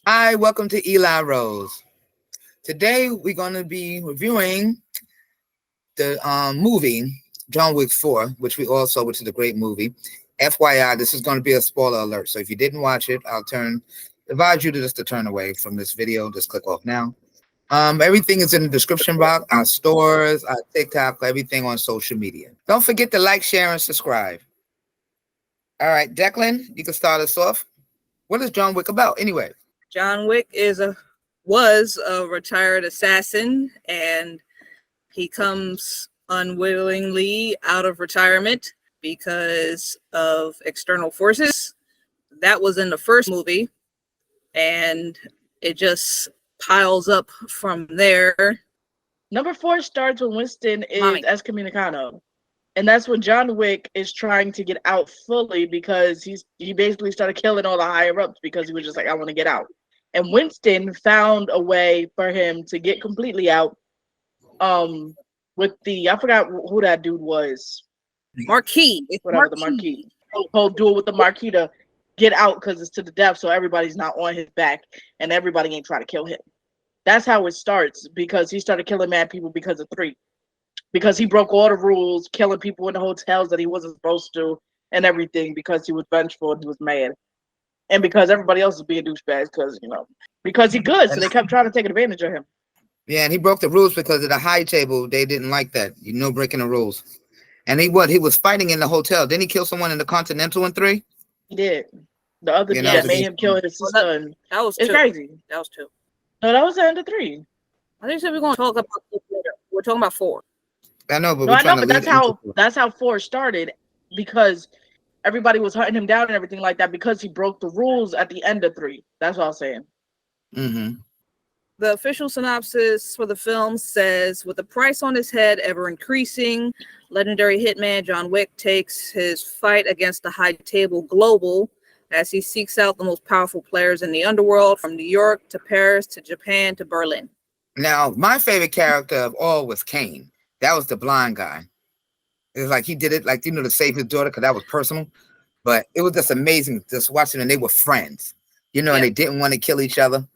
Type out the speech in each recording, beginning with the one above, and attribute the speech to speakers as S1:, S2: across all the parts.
S1: Hi, welcome to Eli Rose. Today we're going to be reviewing the movie John Wick 4, which we all saw, which is a great movie. FYI, this is going to be a spoiler alert. So if you didn't watch it, advise you to just to turn away from this video. Just click off now. Everything is in the description box, our stores, our TikTok, everything on social media. Don't forget to like, share, and subscribe. All right, Declan, you can start us off. What is John Wick about anyway?
S2: John Wick was a retired assassin, and he comes unwillingly out of retirement because of external forces. That was in the first movie, and it just piles up from there.
S3: Number 4 starts when Winston is
S2: Mommy.
S3: excommunicado. And that's when John Wick is trying to get out fully because he basically started killing all the higher ups because he was just like, I want to get out. And Winston found a way for him to get completely out. With I forgot who that dude was.
S2: Marquis.
S3: Whatever, the Marquis. Whole duel with the Marquis to get out because it's to the death, so everybody's not on his back and everybody ain't trying to kill him. That's how it starts, because he started killing mad people because of 3. Because he broke all the rules, killing people in the hotels that he wasn't supposed to and everything because he was vengeful and he was mad. And because everybody else is being douchebags because he's good, so they kept trying to take advantage of him.
S1: Yeah, and he broke the rules because of the high table. They didn't like that. Breaking the rules. And he was fighting in the hotel. Didn't he kill someone in the Continental in 3?
S3: He did. The other dude made him kill his sister.
S2: That was
S3: it's
S2: 2.
S3: crazy.
S2: That was 2.
S3: No, that was the end of 3.
S2: I think so. We're going to talk about this later. We're talking about 4.
S1: I know, but
S3: that's how 4 started, because everybody was hunting him down and everything like that because he broke the rules at the end of 3. That's what I was saying.
S1: Mm-hmm.
S2: The official synopsis for the film says, with the price on his head ever increasing, legendary hitman John Wick takes his fight against the high table global as he seeks out the most powerful players in the underworld, from New York to Paris to Japan to Berlin.
S1: Now, my favorite character of all was Kane. That was the blind guy. It was like he did it, to save his daughter, because that was personal. But it was just amazing just watching, and they were friends, and they didn't want to kill each other.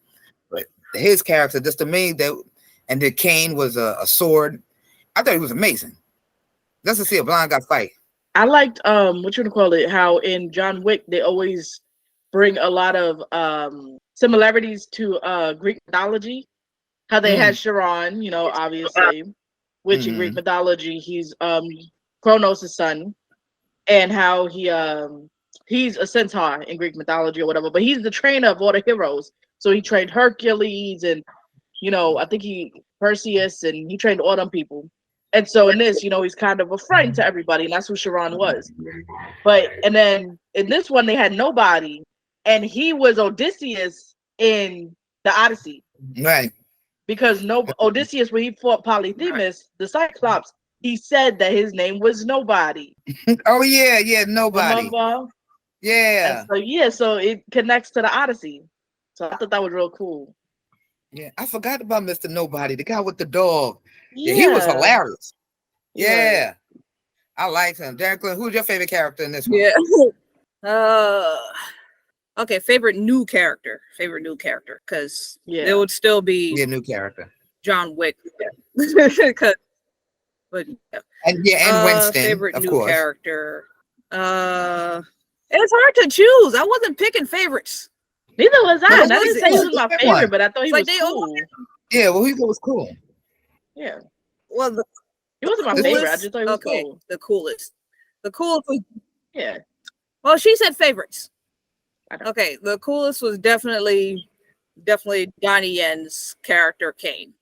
S1: But his character, just amazing. And then Kane was a sword. I thought he was amazing. Just to see a blind guy fight.
S3: I liked how in John Wick they always bring a lot of similarities to Greek mythology. How they had Chiron, obviously, which in Greek mythology he's Kronos' son, and how he's a centaur in Greek mythology or whatever, but he's the trainer of all the heroes. So he trained Hercules and I think Perseus, and he trained all them people. And so in this, he's kind of a friend to everybody, and that's who Chiron was. And then in this one, they had nobody, and he was Odysseus in the Odyssey.
S1: Right.
S3: Because Odysseus, when he fought Polyphemus, the Cyclops, he said that his name was Nobody.
S1: Oh yeah, Nobody.
S3: Remember?
S1: Yeah.
S3: So it connects to the Odyssey. So I thought that was real cool.
S1: Yeah, I forgot about Mr. Nobody, the guy with the dog. Yeah, he was hilarious. Yeah. I liked him. Declan, who's your favorite character in this one?
S2: Yeah. Okay, favorite new character, because it would still be
S1: a new character,
S2: John Wick. And
S1: Winston,
S2: favorite
S1: of
S2: new
S1: course.
S2: Character. It's hard to choose. I wasn't picking favorites.
S3: Neither was I. I didn't say he was my favorite, but I thought he was cool.
S1: Yeah, well, he was cool.
S3: Yeah.
S2: Well,
S3: he wasn't my favorite. I just thought he was cool.
S2: The coolest. The coolest was,
S3: yeah.
S2: Well, she said favorites. Okay, the coolest was definitely Donnie Yen's character, Kane.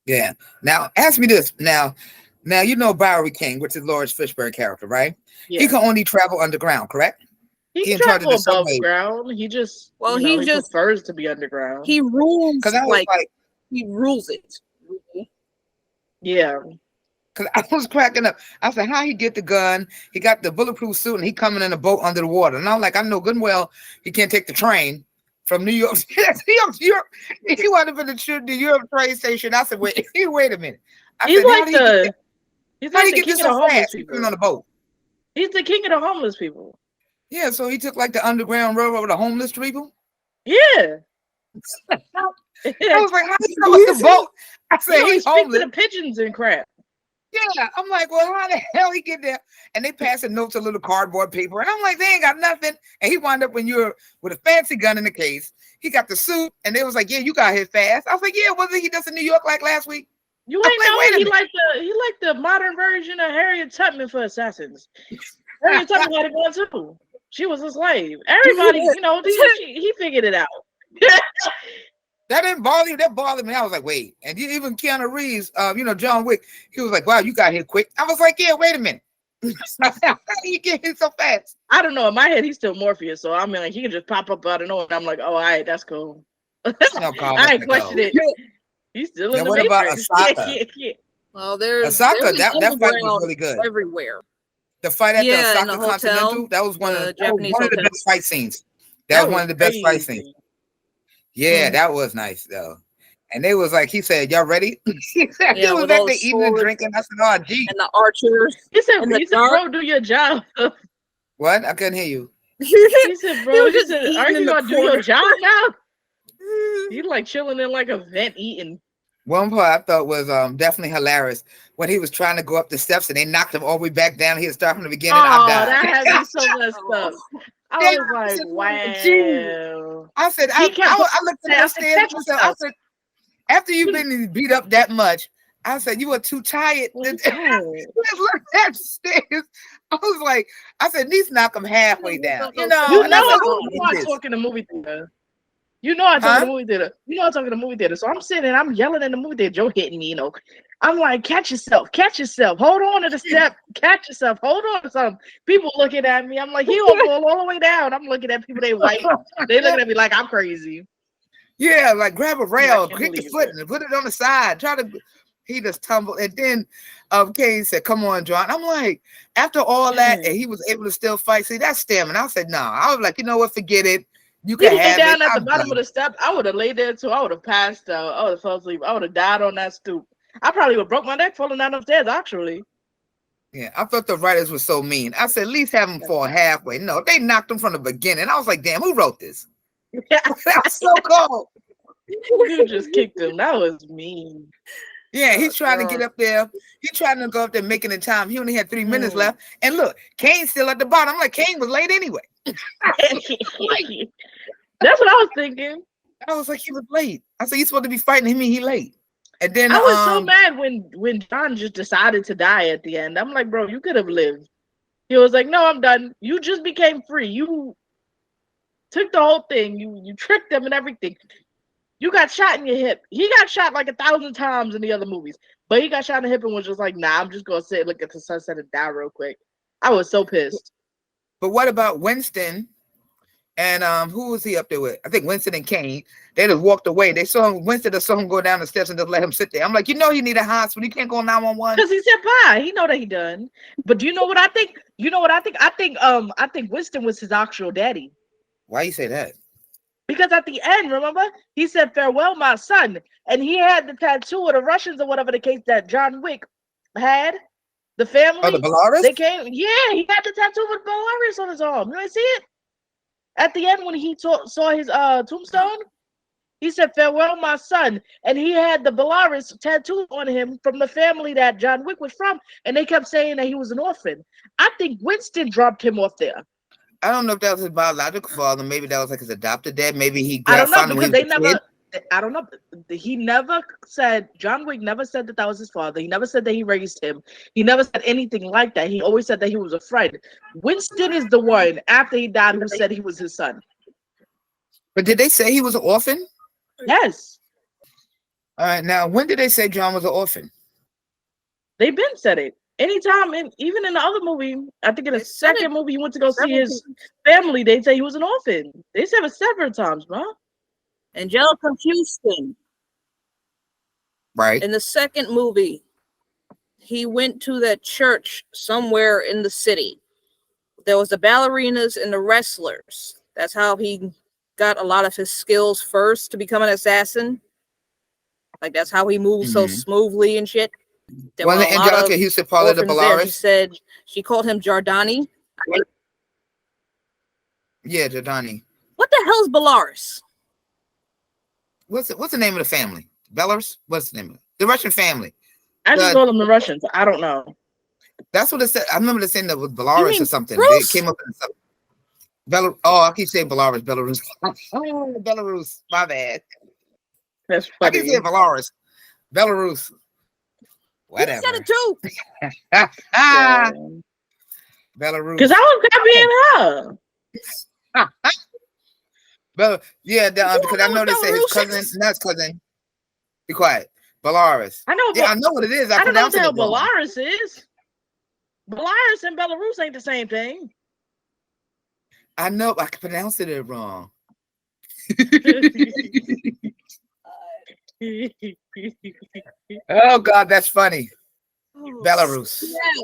S1: Yeah. Now, ask me this. Now Bowery King, which is Lawrence Fishburne character, right? Yeah. He can only travel underground, correct?
S3: He can travel above ground. He just he prefers to be underground.
S2: He rules he rules it.
S3: Yeah.
S1: Because I was cracking up. I said, how he get the gun? He got the bulletproof suit, and he coming in a boat under the water. And I'm like, I know good and well he can't take the train from New York. Europe. He wanted to shoot the Europe train station. I said, wait a minute.
S3: He's like the king of the homeless people
S1: on the boat.
S3: He's the king of the homeless people.
S1: Yeah, so he took like the underground railroad with the homeless people.
S3: Yeah.
S1: I was like, how do you know it's the boat? I said,
S3: he
S1: he's
S3: speaks to
S1: homeless.
S3: the pigeons and crap.
S1: Yeah, I'm like, well, how the hell he get there? And they passing notes a little cardboard paper, and I'm like, they ain't got nothing. And he wound up when you're with a fancy gun in the case. He got the suit, and they was like, yeah, you got here fast. I was like, yeah, wasn't he just in New York like last week?
S3: You
S1: I'm
S3: ain't
S1: like,
S3: know
S1: wait a
S3: he
S1: minute.
S3: like the modern version of Harriet Tubman for assassins. Harriet Tubman had it going too. She was a slave. Everybody, you know, he figured it out.
S1: That didn't bother you. That bothered me. I was like, wait. And even Keanu Reeves, you know, John Wick, he was like, wow, you got here quick. I was like, yeah, wait a minute. How do you get here so fast?
S3: I don't know. In my head, he's still Morpheus. So I mean, like, he can just pop up out of nowhere. And I'm like, oh, all right, that's cool.
S1: No, Carl,
S3: I ain't question it. He's still in
S1: now,
S3: the
S1: what
S3: Matrix.
S1: about Osaka?
S2: Well, there's
S1: Osaka,
S2: an
S1: that fight was
S2: underground
S1: really good.
S2: everywhere.
S1: The fight at the
S2: Yeah, in
S1: Osaka
S2: the hotel,
S1: Continental, that was one of
S2: the
S1: that was
S2: Japanese
S1: one of the
S2: hotel.
S1: best fight scenes. That was one of the best fight scenes.
S3: crazy.
S1: Yeah, that was nice though. And they was like, he said, y'all ready? He said, he
S2: Yeah,
S1: was
S2: with
S1: back
S2: all
S1: there
S2: the
S1: eating and
S2: swords
S1: drinking. I said, oh, gee.
S2: and the archers.
S3: He said,
S2: in the dark.
S3: bro, do your job.
S1: What? I couldn't hear you.
S3: He said, bro,
S2: was
S3: he
S2: just
S3: said,
S2: eating
S3: aren't
S2: in
S3: you
S2: the
S3: gonna do your
S2: corner.
S3: job now? He like chilling in like a vent eating.
S1: One part I thought was definitely hilarious when he was trying to go up the steps and they knocked him all the way back down. He had started from the beginning. I
S3: Oh,
S1: died.
S3: that had me so messed up. I was like, wow.
S1: I said,
S3: He kept
S1: I looked at
S3: I
S1: the
S3: said,
S1: stairs.
S3: catch
S1: I said,
S3: yourself.
S1: after you've been beat up that much, I said, you were too tired. Just look at the stairs. I was like, I said, at least knock him halfway down. You know,
S3: You
S1: and I
S3: know,
S1: was like,
S3: I talk in the movie theater. You know, I talk in the movie theater. You know, I talk in the movie theater. So I'm sitting and I'm yelling in the movie theater. Joe hitting me, you know. I'm like, catch yourself, hold on to the step, catch yourself, hold on to something. People looking at me. I'm like, he will fall all the way down. I'm looking at people, they white. They looking at me like I'm crazy.
S1: Yeah, like grab a rail,
S3: can't
S1: kick your
S3: believe
S1: foot
S3: it.
S1: and put it on the side. He just tumbled. And then Kane said, come on, John. I'm like, after all that, and he was able to still fight. See, that's stamina. I said, no. I was like, you know what? Forget it. You
S3: He
S1: can
S3: lay
S1: have
S3: down
S1: it.
S3: at the
S1: I'm
S3: bottom
S1: good.
S3: of the step. I would have laid there too. I would have passed out. I would have fell asleep. I would have died on that stoop. I probably would have broke my neck falling down the stairs, actually.
S1: Yeah, I thought the writers were so mean. I said, at least have him fall halfway. No, they knocked him from the beginning. I was like, damn, who wrote this? That's so cold.
S3: You just kicked him. That was mean.
S1: Yeah, he's trying to get up there. He's trying to go up there making the time. He only had 3 minutes left. And look, Kane's still at the bottom. I'm like, Kane was late anyway.
S3: That's what I was thinking.
S1: I was like, he was late. I said, he's supposed to be fighting him. He late. And then
S3: I was so mad when John just decided to die at the end. I'm like, bro, you could have lived. He was like, no, I'm done. You just became free. You took the whole thing. You tricked them and everything. You got shot in your hip. He got shot like 1,000 times in the other movies. But he got shot in the hip and was just like, nah, I'm just going to sit, look at the sunset and die real quick. I was so pissed.
S1: But what about Winston? And who was he up there with? I think Winston and Kane. They just walked away. They saw him. Winston just saw him go down the steps and just let him sit there. I'm like, you know, he need a hospital. You can't go 911.
S3: Because he said bye. He know that he done. But do you know what I think? You know what I think? I think Winston was his actual daddy.
S1: Why you say that?
S3: Because at the end, remember, he said, farewell, my son. And he had the tattoo of the Russians or whatever the case that John Wick had. The family.
S1: Oh, the Belarus?
S3: They came. Yeah, he had the tattoo with Belarus on his arm. You ain't see it? At the end, when he saw his tombstone, he said, farewell, my son. And he had the Belarus tattoo on him from the family that John Wick was from. And they kept saying that he was an orphan. I think Winston dropped him off there.
S1: I don't know if that was his biological father. Maybe that was like his adopted dad. Maybe he
S3: I don't know
S1: found him
S3: because
S1: when he
S3: they
S1: was a
S3: never.
S1: kid.
S3: I don't know. He never said. John Wick never said that was his father. He never said that he raised him. He never said anything like that. He always said that he was a friend. Winston is the one after he died who said he was his son.
S1: But did they say he was an orphan?
S3: Yes.
S1: All right. Now, when did they say John was an orphan?
S3: They've been said it. Anytime, and even in the other movie, I think in the second movie, he went to go see his family. They say he was an orphan. They said it several times, bro.
S2: Angelica Houston.
S1: Right.
S2: In the second movie, he went to that church somewhere in the city. There was the ballerinas and the wrestlers. That's how he got a lot of his skills first to become an assassin. Like that's how he moved so smoothly and shit. There were
S1: Wasn't Angelica Houston part of the Belarus?
S2: She said she called him Jardani.
S1: Yeah, Jardani.
S2: What the hell is Belarus?
S1: what's the name of the family? Belarus? What's the name of it? The Russian family.
S3: I just call them the Russians. I don't know.
S1: That's what it said. I remember saying that was
S2: You
S1: Belarus
S2: mean
S1: or something.
S2: Bruce?
S1: They came up in something. Oh, I keep saying Belarus. Belarus. My bad.
S3: That's
S1: I
S3: funny.
S1: keep saying Belarus. Belarus.
S2: You
S1: Whatever.
S2: said it too.
S3: Yeah.
S1: Belarus.
S3: Because I was copying her.
S1: Yeah,
S2: don't
S1: because
S2: know
S1: I know
S2: what
S1: they say his
S2: Belarus
S1: cousin,
S2: is?
S1: not his cousin. Be quiet. Belarus.
S3: I know.
S1: Yeah, I know what it is.
S3: I don't know what
S1: pronouncing
S3: the hell
S1: it wrong.
S3: Belarus is. Belarus and Belarus ain't the same thing.
S1: I know. I pronounced it wrong. Oh God, that's funny.
S2: Oh,
S1: Belarus.
S2: yeah.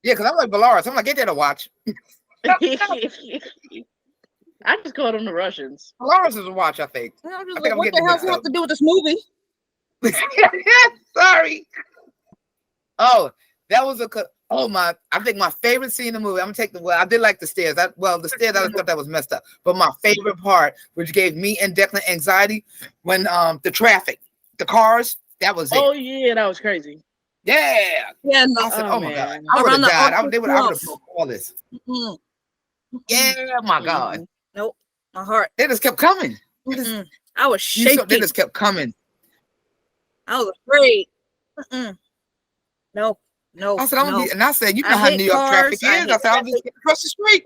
S1: Yeah, because I'm like Belarus. I'm like, get there to watch.
S3: I just called them the Russians.
S1: Belarus is a watch, I think.
S2: I was just
S1: I think
S2: like,
S1: I'm
S2: what the
S1: getting
S2: hell
S1: mixed
S2: does it have
S1: up.
S2: to do with this movie?
S1: Sorry. Oh, that was I think my favorite scene in the movie. I'm gonna take I did like the stairs. The stairs I thought that was messed up. But my favorite part, which gave me and Declan anxiety, when the traffic, the cars, that was it.
S3: Oh yeah, that was crazy.
S1: Yeah.
S2: Yeah, no.
S1: I said, oh my God.
S3: Man.
S1: I would
S2: Around
S1: have
S2: the
S1: died. I
S2: Arctic
S1: would have
S2: Bluff.
S1: broke all this.
S2: Mm-mm.
S1: Yeah, my God.
S2: Nope. My heart.
S1: They just kept coming.
S2: I was shaking.
S1: They just kept coming.
S2: I was afraid. No.
S1: I said, I said, you know
S2: I
S1: how
S2: hate
S1: New York
S2: cars.
S1: traffic is. I said, I'll just get across the street.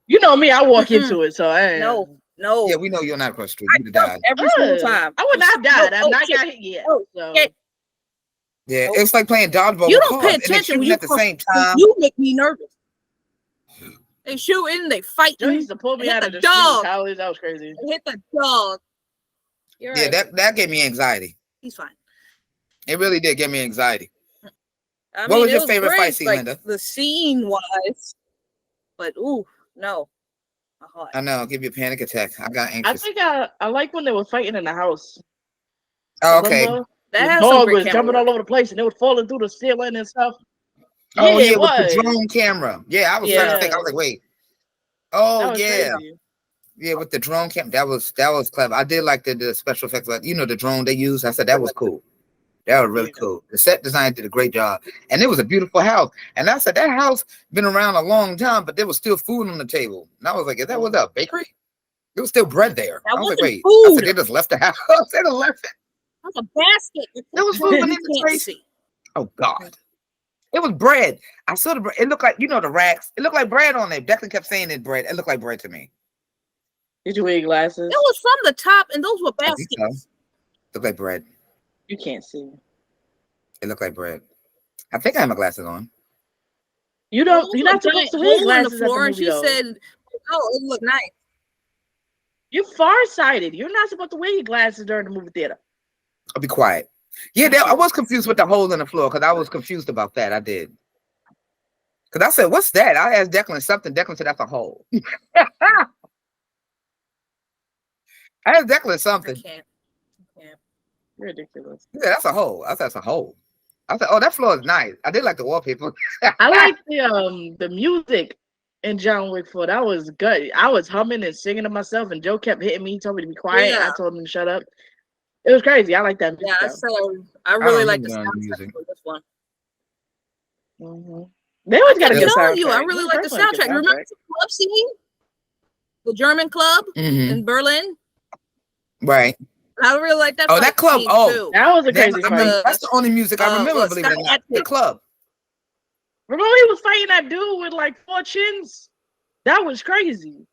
S3: You know me, I walk into it, so I
S2: No.
S1: Yeah, we know you're not across the street.
S2: I
S1: You'd have died.
S2: every single time.
S3: I would not have died. I've not
S2: shit.
S3: got hit yet.
S2: Oh,
S3: So.
S2: shit.
S1: Yeah, it's like playing dodgeball.
S2: You
S1: with
S2: don't
S1: cars,
S2: pay
S1: and they're
S2: attention when
S1: shooting
S2: you
S1: at the same time.
S2: You make me nervous. They shooting, they fighting.
S3: Joe used to pull me out of the
S2: dog.
S3: street. College, that was crazy.
S2: Hit the dog. You're
S1: Yeah,
S2: right.
S1: that gave me anxiety.
S2: He's fine.
S1: It really did give me anxiety.
S2: What
S1: was your favorite fight scene,
S2: like,
S1: Linda?
S2: The scene wise, but no. My heart.
S1: I know, I'll give you a panic attack. I got anxious.
S3: I think I like when they were fighting in the house.
S1: Oh, okay.
S2: That
S3: the dog was jumping all over the place and they were falling through the ceiling and stuff.
S1: Oh yeah,
S3: it
S1: with
S3: was.
S1: the drone camera. Yeah, I was trying to think. I was like, wait. Oh yeah.
S3: Crazy.
S1: Yeah, with the drone cam, that was clever. I did like the special effects, like the drone they used. I said that was cool. That was really cool. The set design did a great job, and it was a beautiful house. And I said that house been around a long time, but there was still food on the table. And I was like, is that was a bakery? There was still bread there. I was like, wait.
S2: Food.
S1: I said they just left the house. They just left it.
S2: That was a basket.
S1: There was food in the trays. Oh God. It was bread. I saw the bread. It looked like, the racks. It looked like bread on there. Declan kept saying it bread. It looked like bread to me.
S3: Did you wear glasses?
S2: It was from the top, and those were baskets.
S1: So. Looked like bread.
S3: You can't see.
S1: It looked like bread. I think I have my glasses on.
S3: You're not supposed to wear glasses
S2: on the floor,
S3: at the movie,
S2: and she said, "Oh, it looked nice."
S3: You're farsighted. You're not supposed to wear your glasses during the movie theater.
S1: I'll be quiet. Yeah, I was confused with the hole in the floor because I was confused about that. I did. Because I said, what's that? I asked Declan something. Declan said, that's a hole. I asked Declan something.
S2: I can't.
S3: Ridiculous.
S1: Yeah, that's a hole. I said, that's a hole. I said, oh, that floor is nice. I did like the wallpaper.
S3: I like the music in John Wick 4. That was good. I was humming and singing to myself, and Joe kept hitting me. He told me to be quiet.
S2: Yeah.
S3: I told him to shut up. It was crazy. I like that music.
S2: Yeah, I really like the soundtrack for this one.
S3: Mm-hmm. They always got a good soundtrack.
S2: I really like the soundtrack. Remember the club scene? The German club in Berlin?
S1: Right.
S2: I really like that.
S1: Oh, that club.
S2: Too.
S3: That was a crazy fight.
S1: That's the only music I remember, believe it or not. The club.
S3: Remember he was fighting that dude with like 4 chins? That was crazy.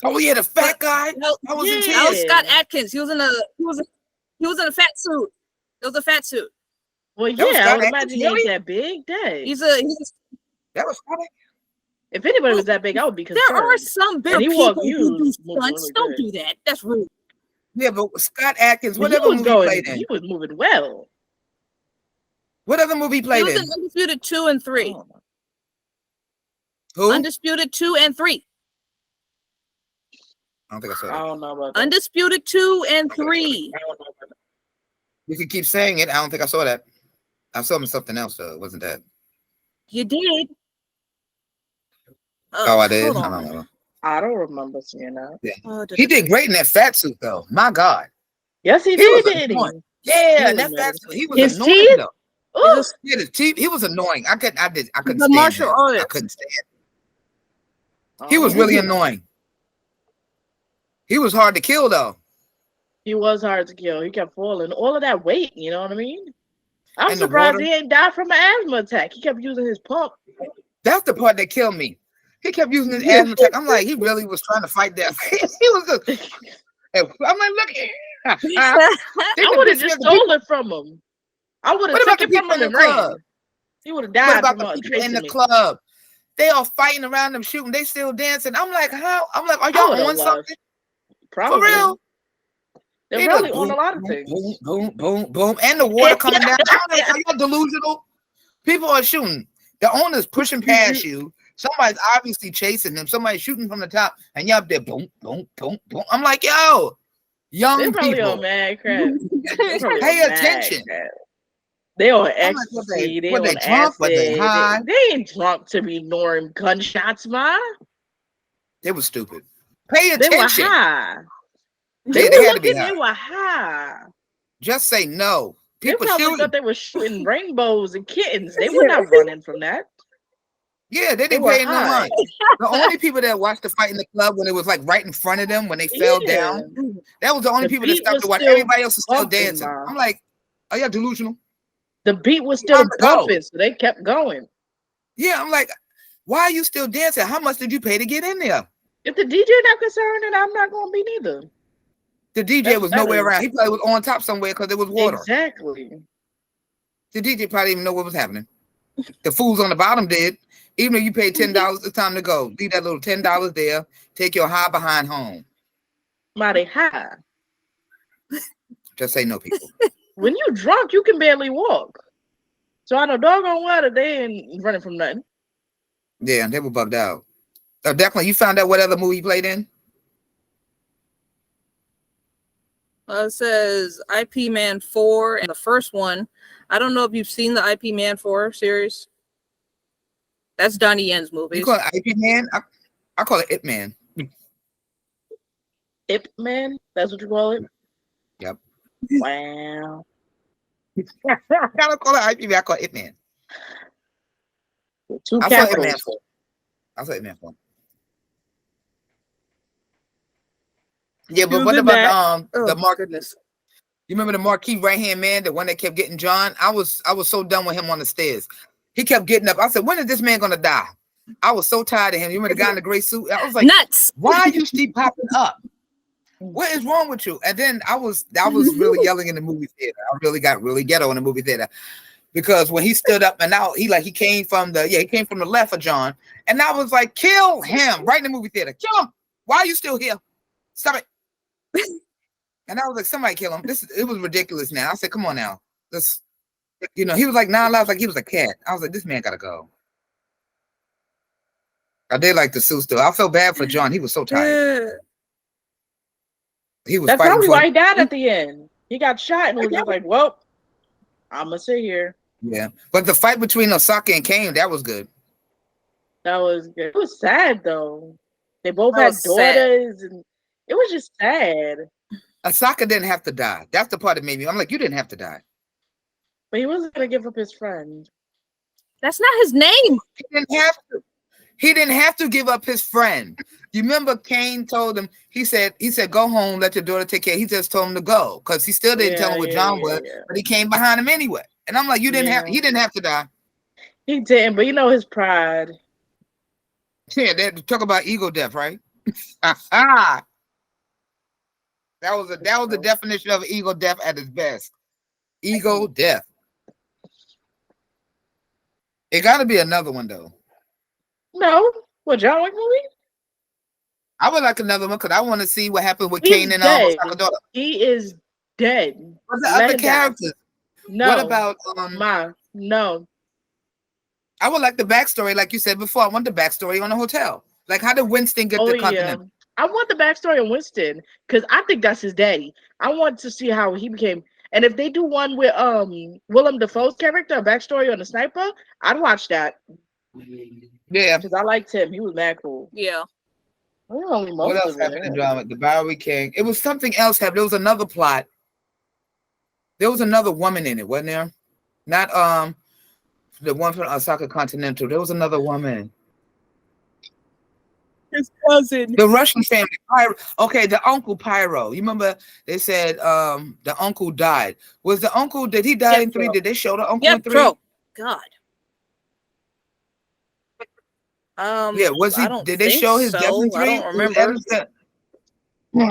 S1: Oh yeah, the fat guy.
S2: That was Scott Adkins. He was in a fat suit. It was a fat suit.
S3: Well, yeah, I would imagine he ain't that big. Dang.
S1: That was funny.
S3: If anybody was that big, I would be concerned.
S2: There are some big people who do stunts. Don't do that. That's rude.
S1: Yeah, but Scott Adkins, whatever movie he played in.
S3: He was moving well.
S1: What other movie he played in?
S2: He was in Undisputed 2 and 3.
S3: Oh.
S1: Who?
S2: Undisputed 2 and 3.
S1: I don't think I saw that.
S3: I don't know about that.
S2: Undisputed 2 and 3.
S1: You can keep saying it. I don't think I saw that. I saw him in something else, though. It wasn't that.
S2: You did.
S1: Oh, I did? I don't know.
S3: I don't remember seeing that.
S1: Yeah.
S2: Oh,
S1: He did great in that fat suit, though. My God.
S3: Yes, he
S1: He
S3: did,
S1: was
S3: didn't he?
S1: annoying. Yeah,
S2: He
S1: that
S2: was
S1: fat
S2: better.
S1: suit. He was
S3: His
S1: annoying,
S3: teeth?
S1: though.
S2: He's
S3: Ooh,
S2: a,
S1: Yeah, his teeth. He was annoying. I couldn't
S2: he's a
S1: stand
S2: martial
S1: him. I
S2: artist.
S1: couldn't stand him. He was
S3: oh.
S1: really annoying. He was hard to kill, though.
S3: He was hard to kill. He kept falling. All of that weight, you know what I mean? I'm
S1: And the
S3: surprised
S1: water.
S3: he ain't died from an asthma attack. He kept using his pump.
S1: That's the part that killed me. He kept using his asthma attack. I'm like, he really was trying to fight that. He was just, I'm like, look here.
S3: I would have just stole it from him. I would have
S1: What about
S3: took
S1: the
S3: it from
S1: people
S3: him
S1: in
S3: and
S1: the club?
S3: ran. He would have
S1: What
S3: died
S1: about
S3: from
S1: the people in
S3: tracing
S1: the
S3: me.
S1: club? They all fighting around them, shooting. They still dancing. I'm like, how? I'm like, are
S3: I
S1: y'all
S3: would have
S1: on
S3: left.
S1: something?
S3: Probably.
S1: For real?
S3: They're
S1: They
S3: probably
S1: just
S3: on
S1: boom,
S3: a lot of
S1: boom,
S3: things.
S1: boom, boom, boom, boom, and the water coming down. I'm like, are y'all delusional? People are shooting. The owner's pushing past you. Somebody's obviously chasing them. Somebody's shooting from the top, and y'all up there, boom, boom, boom, boom. I'm like, yo, young
S3: They're probably on
S1: people,
S3: mad crap. They're probably
S1: pay
S3: on mad
S1: attention.
S3: crap. They on
S1: I'm like,
S3: ecstasy. They
S1: were they
S3: on
S1: drunk? Were they
S3: acid.
S1: high?
S3: They ain't drunk to be ignoring gunshots, ma.
S1: They were stupid. Pay
S3: They were
S1: attention.
S3: high. They
S1: Yeah,
S3: were
S1: they had to be
S3: looking. They
S1: high.
S3: were high.
S1: Just say no.
S3: They
S1: People
S3: probably
S1: shooting.
S3: thought they were shooting rainbows and kittens. They were not running from that.
S1: Yeah, they
S3: They
S1: didn't
S3: were
S1: pay no
S3: high.
S1: mind. The only people that watched the fight in the club when it was like right in front of them when they fell
S3: Yeah.
S1: down, that was the only
S3: The
S1: people that
S3: beat
S1: stopped
S3: was
S1: to watch.
S3: still
S1: Everybody else was still
S3: bumping,
S1: dancing.
S3: ma.
S1: I'm like, are y'all delusional?
S3: The beat was
S1: Time
S3: still
S1: to go.
S3: bumping, so they kept going.
S1: Yeah, I'm like, why are you still dancing? How much did you pay to get in there?
S3: If the DJ not concerned, then I'm not gonna be neither.
S1: The DJ
S3: That's
S1: was nowhere
S3: better.
S1: around. He probably was on top somewhere because there was water.
S3: Exactly.
S1: The DJ probably didn't even know what was happening. The fools on the bottom did. Even if you paid $10, it's time to go. Leave that little $10 there. Take your high behind home.
S3: Mighty high.
S1: Just say no, people.
S3: When you drunk, you can barely walk. So I know doggone water, they ain't running from nothing.
S1: Yeah, they were bugged out. Definitely, you found out what other movie he played in?
S2: It says IP Man 4 and the first one. I don't know if you've seen the IP Man 4 series. That's Donnie Yen's movies.
S1: You call it IP Man? I call it It Man.
S3: Ip Man, that's what you call it?
S1: Yep.
S3: Wow.
S1: I don't call it IP Man. I call it It Man.
S3: Two
S1: I saw It Man
S3: capitals.
S1: 4. I saw It Man 4. Yeah, but what about the Mark?
S2: Goodness.
S1: You remember the marquee right hand man, the one that kept getting John? I was so done with him on the stairs. He kept getting up. I said, when is this man gonna die? I was so tired of him. You remember the guy in the gray suit? I was like,
S2: Nuts.
S1: why you keep popping up? What is wrong with you? And then I was really yelling in the movie theater. I really got really ghetto in the movie theater because when he stood up and out, he came from the left of John, and I was like, kill him right in the movie theater. Kill him. Why are you still here? Stop it. And I was like, somebody kill him. It was ridiculous now. I said, come on now. This, he was like 9 lives, like he was a cat. I was like, this man gotta go. I did like the suit still. I felt bad for John. He was so tired. He was
S3: That's
S1: fighting
S3: probably
S1: for
S3: why he died at the end. He got shot and was just like, well, I'm gonna sit here.
S1: Yeah. But the fight between Osaka and Kane, that was good.
S3: That was good. It was sad though. They both
S2: That
S3: had
S2: was sad.
S3: daughters and it was just sad.
S1: Osaka didn't have to die. That's the part that made me. I'm like, you didn't have to die.
S3: But he wasn't gonna give up his friend.
S2: That's not his name.
S1: He didn't have to. He didn't have to give up his friend. You remember Kane told him, he said, go home, let your daughter take care. He just told him to go because he still didn't tell him what John was, but he came behind him anyway. And I'm like, he didn't have to die.
S3: He didn't, but his pride.
S1: Yeah, they talk about ego death, right? That was the definition of ego death at its best. Ego death. It got to be another one though.
S3: No, what John Wick movie?
S1: I would like another one because I want to see what happened with
S3: He's
S1: Kane and
S3: dead.
S1: daughter.
S3: He is dead.
S1: What's the other characters?
S3: No.
S1: What about
S3: no.
S1: I would like the backstory, like you said before. I want the backstory on the hotel. Like, how did Winston get the Continental?
S3: I want the backstory on Winston because I think that's his daddy. I want to see how he became. And if they do one with Willem Dafoe's character, a backstory on the sniper, I'd watch that.
S1: Yeah,
S3: because I liked him. He was mad cool.
S2: Yeah.
S3: Only
S1: What
S3: most
S1: else
S3: of it.
S1: happened in John Wick? The Bowery King. It was something else happened. There was another plot. There was another woman in it, wasn't there? Not the one from Osaka Continental. There was another woman.
S2: His cousin.
S1: The Russian family. Okay, the uncle Pyro. You remember they said the uncle died. Was the uncle, did he die in 3?
S3: bro.
S1: Did they show the uncle in
S2: Yep,
S1: 3?
S2: bro. God.
S1: Yeah, was he,
S2: I don't
S1: did they
S2: think
S1: show his death in
S2: so. I
S1: 3?
S2: don't remember.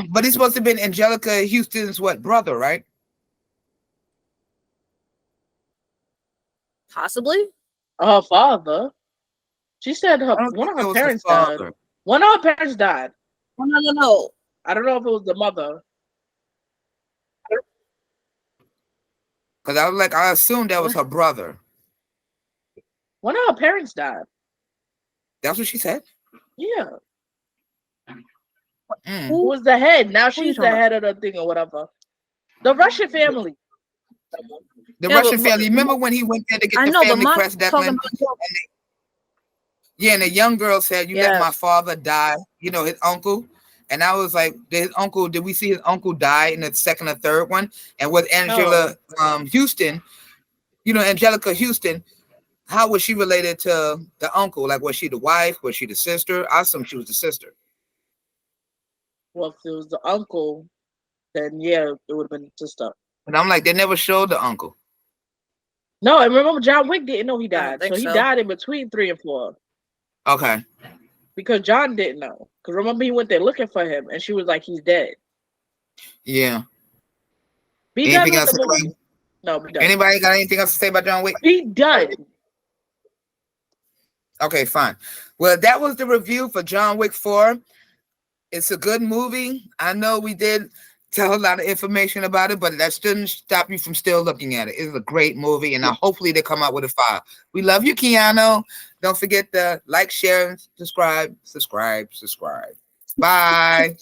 S1: But he's supposed to have been Angelica Houston's what, brother, right?
S2: Possibly.
S3: Her father. She said
S1: I don't
S3: one
S1: think
S3: of
S1: it
S3: her
S1: was his
S3: parents died.
S1: father.
S3: One of her parents died.
S2: Oh, no.
S3: I don't know if it was the mother.
S1: Because I was like, I assumed that was her brother.
S3: One of her parents died.
S1: That's what she said?
S3: Yeah.
S1: Mm.
S3: Who was the head? Now
S2: you
S3: she's the
S2: talking
S3: head of the thing or whatever. The Russian family.
S1: The
S2: Yeah,
S1: Russian
S2: but-
S1: family. Remember when he went there to get
S2: I
S1: the
S2: know, but
S1: family
S2: Mom's
S1: crest,
S2: talking
S1: Declan?
S2: about
S1: Yeah, and the young girl said, you let
S2: Yeah.
S1: my father die, you know, his uncle. And I was like, did we see his uncle die in the second or third one? And with Angela Houston, you know, Angelica Houston, how was she related to the uncle? Like, was she the wife? Was she the sister? I assume she was the sister.
S3: Well, if it was the uncle, then yeah, it would have been the sister.
S1: And I'm like, they never showed the uncle.
S3: No, and remember John Wick didn't know he
S2: I don't
S3: died.
S2: think
S3: So he
S2: so.
S3: died in between 3 and 4.
S1: Okay.
S3: Because John didn't know. Because remember he went there looking for him and she was like, he's dead.
S1: Yeah.
S3: Be done
S1: Anything
S3: with
S1: else?
S3: the movie. No, be done.
S1: Anybody got anything else to say about John Wick?
S3: Be done.
S1: Okay, fine. Well, that was the review for John Wick 4. It's a good movie. I know we did tell a lot of information about it, but that shouldn't stop you from still looking at it. It's a great movie, and hopefully they come out with a 5. We love you, Keanu. Don't forget to like, share, and subscribe. Bye.